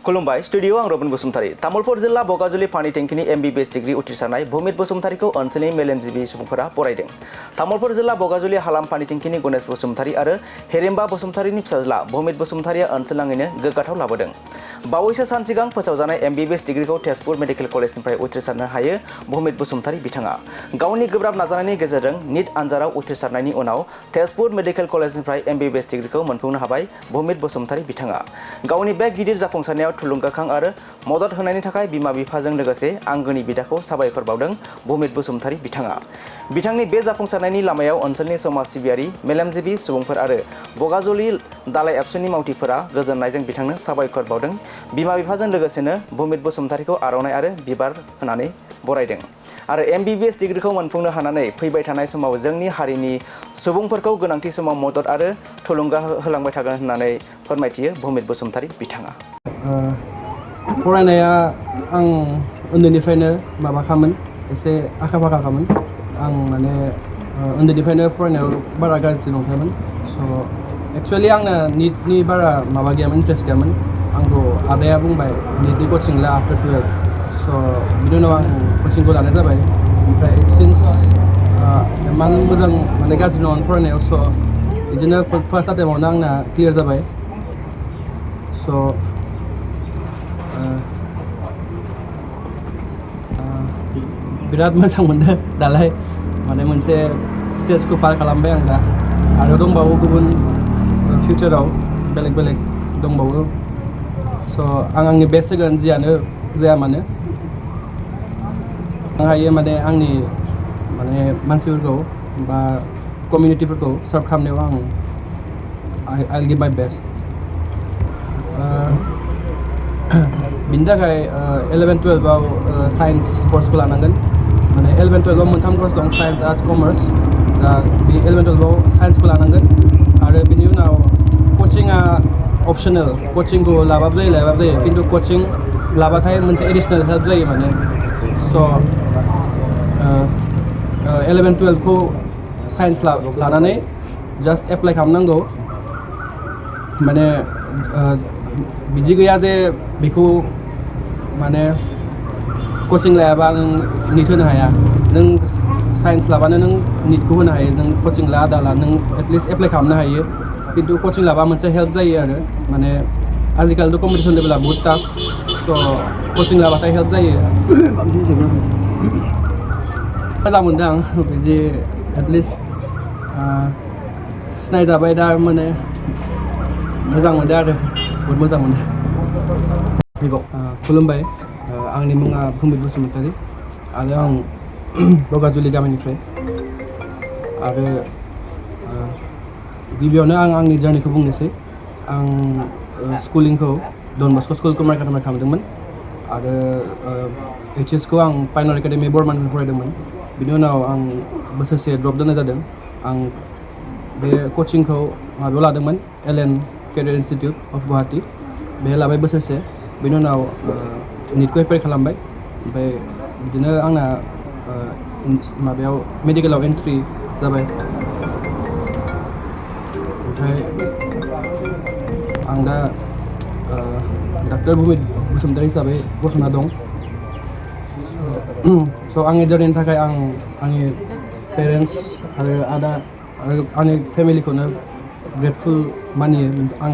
खुलुमबाय स्टुडियो आं रबिन बसुमतारी तामुलपुर जिल्ला बगाजुलि पानी टेंकिनि MBBS डिग्री उथ्रिसारनाय भुमित बसुमतारीखौ ओनसोलनि मेलेमजिबि सुबुंफोरा बरायदों। तामुलपुर जिल्ला बगाजुलि हालाम पानी टेंकिनि गणेश बसुमतारी आरो हेरेम्बा बसुमतारीनि फिसाज्ला भुमित बसुमतारीया ओनसोलनाङैनो गोग्गाथाव लाबोदों। बावैसो सान सिगां फोसावजानाय MBBS डिग्रीखौ तेजपुर मेडिकेल कलेजनिफ्राय उथ्रिसारनो हायो भुमित बसुमतारी बिथाङा। गावनि गोब्राब नाजानायनि गेजेरजों नीट आनजादाव उथ्रिसारनायनि उनाव तेजपुर मेडिकेल कलेजनिफ्राय MBBS डिग्रीखौ मोनफुंनो हाबाय भुमित बसुमतारी बिथाङा। गावनि बे गिदिर जाफुंसारनायाव थुलुंगाखां आरो मदद होनायनि थाखाय बिमा बिफाजों लोगोसे आंगोनि बिदाखौ साबायखर बावदों भुमित बसुमतारी बिथाङा। बिथांनि बे जाफुंसारनायनि लामायाव ओनसोलनि समाज सिबियारि मेलेमजिबि सुबुंफोर आरो बगाजुलि दालाय एबसुनि मावथिफोरा गोजोननायजों बिथांनो साबायखर बावदों। बिमा बिफाजों लोगोसेनो भुमित बसुमतारीखौ आर'नाइ आरो बिबार होनानै बरायदों आरो MBBS डिग्रीखौ मोनफुंनो हानानै फैबाय थानाय समाव जोंनि हारिनि सुबुंफोरखौ गोनांथि समाव मदद आरो थुलुंगा होलांबाय थागोन होननानै फोरमायथियो भुमित बसुमतारी बिथाङा। फरायनाया आं उन्दैनिफ्रायनो माबाखामोन एसे आखा फाखाखामोन। आं माने उन्दैनिफ्रायनो फरायनायाव बारा गाज्रि नंखायामोन। स' एक्चुअलि आंना नीटनि बारा माबा गैयामोन, इन्ट्रेस्ट गैयामोन। आंखौ आदाया बुंबाय नीटनि कचिं ला आफ्टार 12। स' बिनि उनाव आं कचिंखौ लानाय जाबाय। ओमफ्राय सिन्स इमान मोजां माने गाज्रि नङामोन फरायनायाव। स' बिदिनो फार्स्ट आटेम्पआवनो आंना क्लियार जाबाय। स' बिराद मोजां मोनदों दालाय माने मोनसे स्टेजखौ पार खालामबाय आं दा। आरो दंबावो गुबुन फिउचाराव बेलेग बेलेग दंबावो। स' आं आंनि बेस्ट होगोन जियानो जाया मानो। आं हायो माने आंनि माने मानसिफोरखौ बा कमिउनिटिफोरखौ सार्भ खालामनायाव आं गिभ माइ बेस्ट। बिनि थाखाय 11-12आव साइन्स कर्सखौ लानांगोन। माने 11-12आव मोनथाम कर्स दं, साइन्स, आर्ट्स, कमार्स। दा बे 11-12आव साइन्सखौ लानांगोन आरो बिनि उनाव कचिंआ अपसनेल। कचिंखौ लाबाबो जायो खिन्थु कचिं लाबाथाय मोनसे एडिसनेल हेल्प जायो माने। स' 11-12खौ साइन्स लानानै जास्ट एप्लाइ खालामनांगौ। माने बिदि गैया जे बेखौ माने कचिं लायाबा नों नीट होनो हाया। नों साइन्स लाबानो नों नीटखौ होनो हायो। नों कचिं ला दाला नों एटलिस्ट एप्लाइ खालामनो हायो। खिन्थु कचिं लाबा मोनसे हेल्प जायो आरो माने आजिखालिथ' कम्पिटिसन लेभेला बहुत टाफ। स' कचिं लाबाथाय हेल्प जायो। मोजां मोनदों आं बिदि एटलिस्ट सिनायजाबाय दा माने मोजां मोनदों आरो बहुत मोजां मोनदों। खुलुमबाय, आंनि मुङा भुमित बसुमतारी आरो आं बगाजुलि गामिनिफ्राय। आरो गिबियावनो आं आंनि जार्निखौ बुंनोसै। आं स्कुलिंखौ डन बस्क' स्कुल कुमारघाटनिफ्राय खालामदोंमोन आरो HSखौ आं पायनर एकाडेमि बर्मानिफ्राय फरायदोंमोन। बिनि उनाव आं बोसोरसे ड्रप दोननाय जादों। आं बे कचिंखौ माबायाव लादोंमोन, LN career institute of Guwahati. बेहाय लाबाय बोसोरसे। बेनि उनाव नीटखौ एप्लाइ खालामबाय। ओमफ्राय बिदिनो आंना माबायाव मेडिकेलाव एन्ट्रि जाबाय। ओमफ्राय आं दा डाक्टर भुमित बसुमतारी हिसाबै गसंना दं। स' आंनि जार्निनि थाखाय आं आंनि पेरेन्टस आरो आदा आरो आंनि फेमिलिखौनो ग्रेटफुल मानियो। आं